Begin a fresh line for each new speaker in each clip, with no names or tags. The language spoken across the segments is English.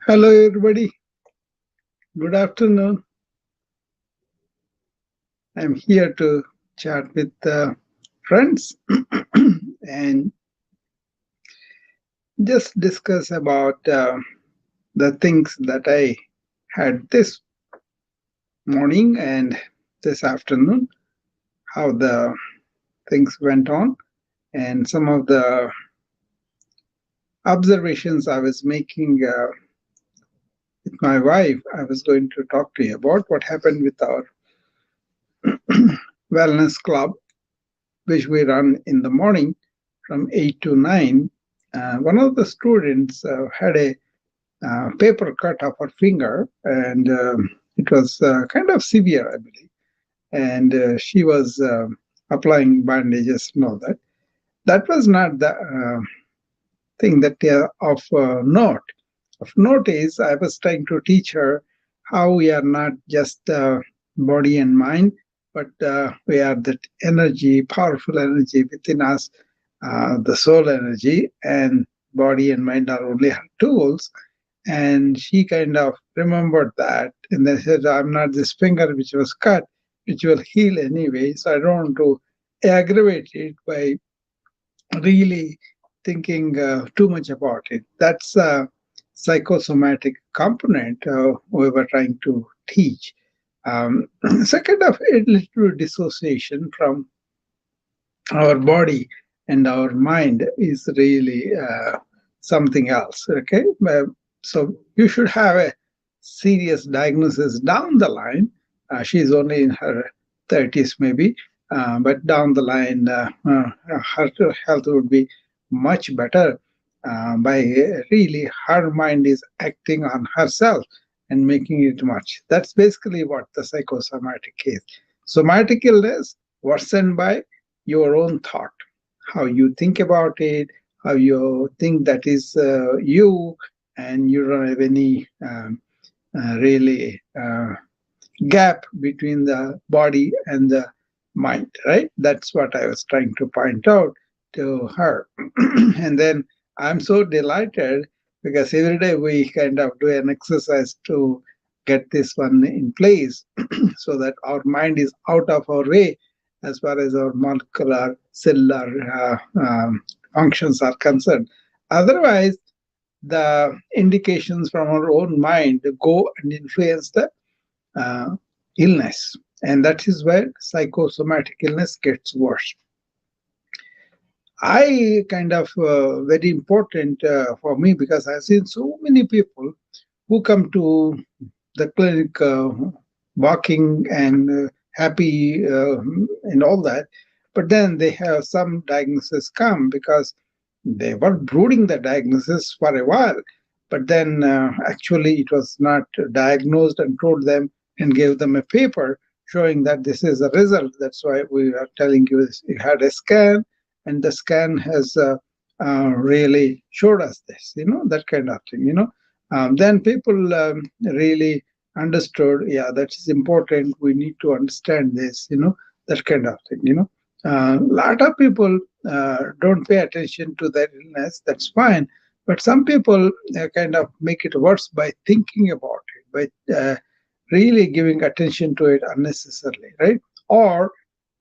Hello, everybody. Good afternoon. I'm here to chat with friends and just discuss about the things that I had this morning and this afternoon, how the things went on, and some of the observations I was making with my wife. I was going to talk to you about what happened with our wellness club, which we run in the morning from 8 to 9. One of the students had a paper cut of her finger, and it was kind of severe, I believe. And she was applying bandages and all that. That was not the thing that of note. Of note is I was trying to teach her how we are not just body and mind, but we are that energy, powerful energy within us, the soul energy, and body and mind are only her tools. And she kind of remembered that and then said, I'm not this finger which was cut, which will heal anyway. So I don't want to aggravate it by really thinking too much about it. That's a psychosomatic component we were trying to teach. Second of it, little dissociation from our body and our mind is really something else. Okay, so you should have a serious diagnosis down the line. She's only in her 30s, maybe, but down the line, her health would be much better by really her mind is acting on herself and making it much. That's basically what the psychosomatic is. Somatic illness worsened by your own thought, how you think about it, how you think that is you, and you don't have any really gap between the body and the mind, right? That's what I was trying to point out to her. And then I'm so delighted because every day we kind of do an exercise to get this one in place so that our mind is out of our way as far as our molecular cellular functions are concerned. Otherwise, the indications from our own mind go and influence the uh, illness. And that is where psychosomatic illness gets worse. I kind of very important for me because I've seen so many people who come to the clinic walking and happy and all that, but then they have some diagnosis come because they were brooding the diagnosis for a while, but then actually it was not diagnosed and told them and gave them a paper showing that this is a result. That's why we are telling you this. You had a scan, and the scan has really showed us this, that kind of thing, then people really understood, yeah, that is important. We need to understand this, that kind of thing, A lot of people don't pay attention to their illness. That's fine. But some people kind of make it worse by thinking about it, by really giving attention to it unnecessarily, right? Or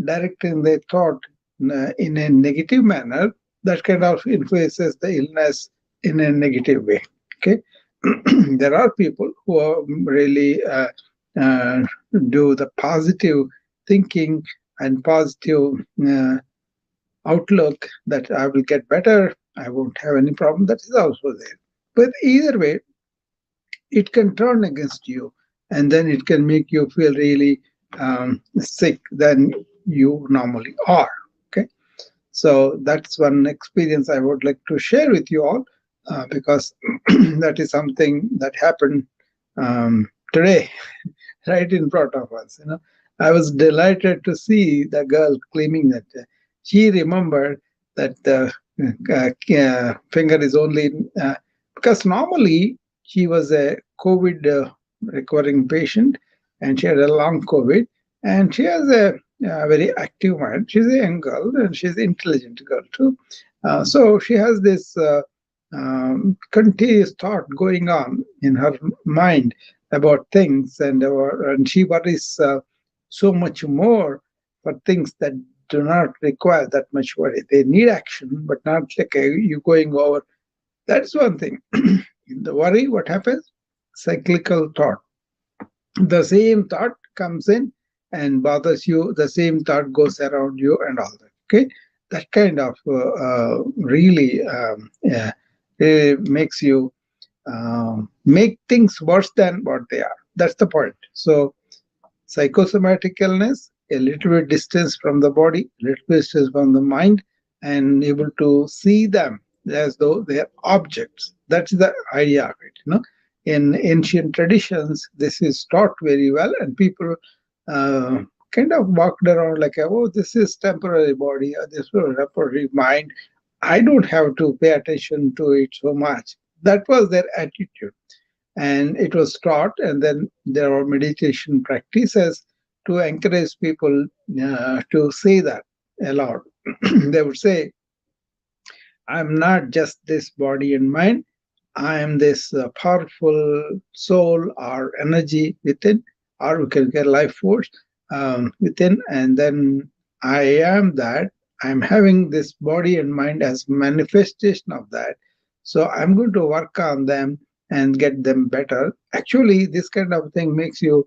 directing their thought in a negative manner that kind of influences the illness in a negative way. Okay, there are people who are really uh, do the positive thinking and positive outlook that I will get better, I won't have any problem. That is also there. But either way, it can turn against you, and then it can make you feel really sick than you normally are. Okay, so that's one experience I would like to share with you all because that is something that happened today, right in front of us. I was delighted to see the girl claiming that she remembered that the finger is only because normally she was a COVID recovering patient and she had a long COVID and she has a very active mind. She's a young girl and she's an intelligent girl too. So she has this. continuous thought going on in her mind about things, and she worries so much more for things that do not require that much worry. They need action, but not like you going over. That's one thing. In the worry, what happens? Cyclical thought. The same thought comes in and bothers you. The same thought goes around you and all that. Okay, that kind of really yeah, it makes you make things worse than what they are. That's the point. So psychosomatic illness, a little bit distance from the body, a little bit distance from the mind, and able to see them as though they are objects. That's the idea of it. In ancient traditions, this is taught very well, and people uh, kind of walked around like, oh, this is temporary body, or this is temporary mind. I don't have to pay attention to it so much. That was their attitude, and it was taught, and then there are meditation practices to encourage people to say that aloud. They would say, I'm not just this body and mind, I am this powerful soul or energy within, or we can get life force within, and then I am that. I'm having this body and mind as manifestation of that. So I'm going to work on them and get them better. Actually, this kind of thing makes you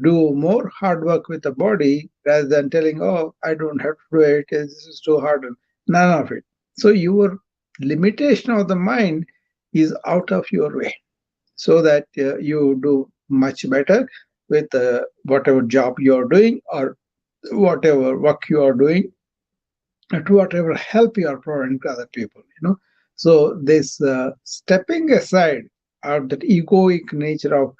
do more hard work with the body rather than telling, oh, I don't have to do it, this is too hard. None of it. So your limitation of the mind is out of your way, so that you do much better with whatever job you are doing, or whatever work you are doing, to whatever help you are providing to other people. So this stepping aside of that egoic nature of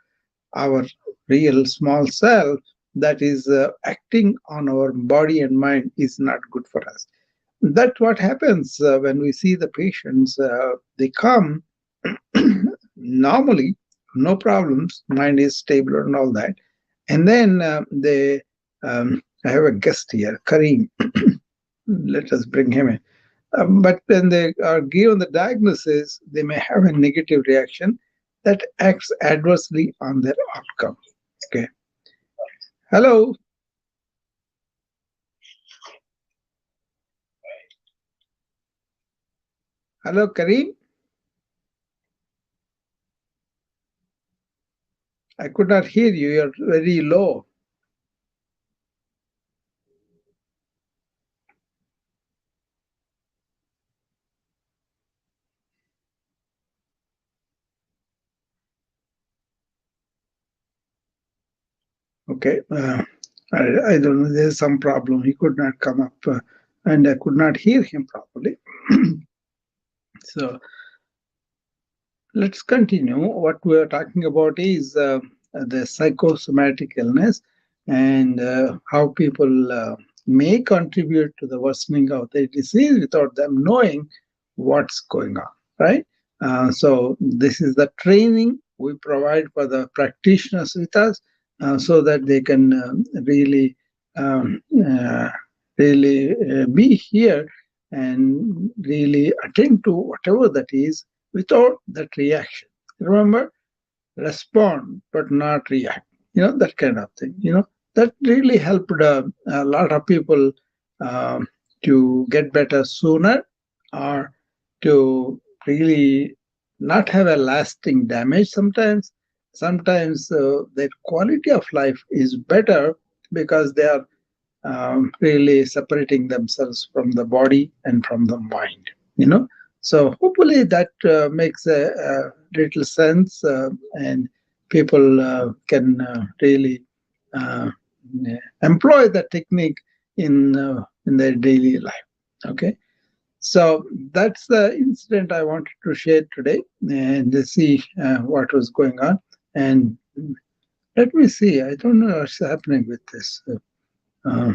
our real small self that is acting on our body and mind is not good for us. That's what happens when we see the patients. They come normally, no problems, mind is stable and all that. And then I have a guest here, Kareem. Let us bring him in. But when they are given the diagnosis, they may have a negative reaction that acts adversely on their outcome. Okay. Hello. Hello, Kareem. I could not hear you. You're very low. Okay. I don't know. There's some problem. He could not come up, and I could not hear him properly. So let's continue. What we are talking about is the psychosomatic illness, and how people may contribute to the worsening of their disease without them knowing what's going on, right? So this is the training we provide for the practitioners with us, so that they can um, uh, really be here and really attend to whatever that is without that reaction. Remember, respond but not react. That kind of thing. That really helped a lot of people um, to get better sooner, or to really not have a lasting damage sometimes. Sometimes their quality of life is better because they are really separating themselves from the body and from the mind. So hopefully that makes a little sense, and people can really uh, employ the technique in their daily life. Okay. So that's the incident I wanted to share today, and to see what was going on. And let me see, I don't know what's happening with this. Uh,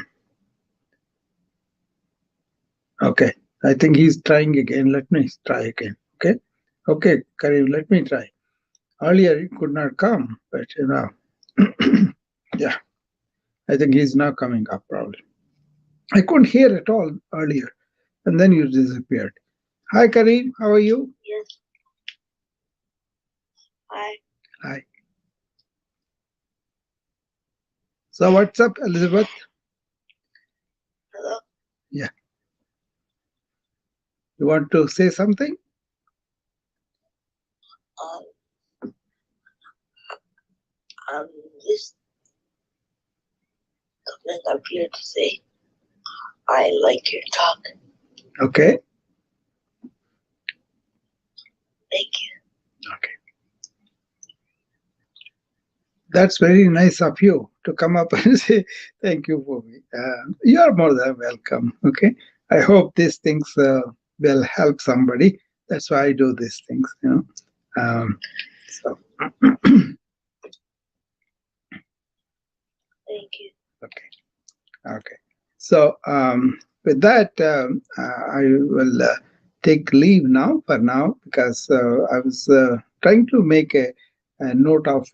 Okay, I think he's trying again. Let me try again. Okay, okay, Karim, let me try. Earlier he could not come, but yeah, I think he's now coming up probably. I couldn't hear at all earlier, and then you disappeared. Hi, Karim, how are you?
Hi.
Hi. So what's up, Elizabeth?
Hello.
Yeah. You want to say something?
Um, I'm just coming up here to say I like your talk.
Okay.
Thank you.
Okay. That's very nice of you to come up and say thank you for me. You are more than welcome. Okay. I hope these things will help somebody. That's why I do these things. So
Thank you.
okay. Okay. So with that, I will take leave now for now because I was trying to make a note of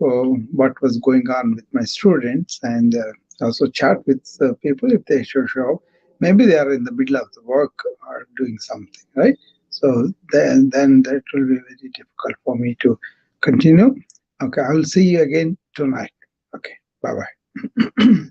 what was going on with my students and also chat with people if they should show up. Maybe they are in the middle of the work or doing something, right? So then that will be very difficult for me to continue. Okay, I will see you again tonight. Okay, bye bye.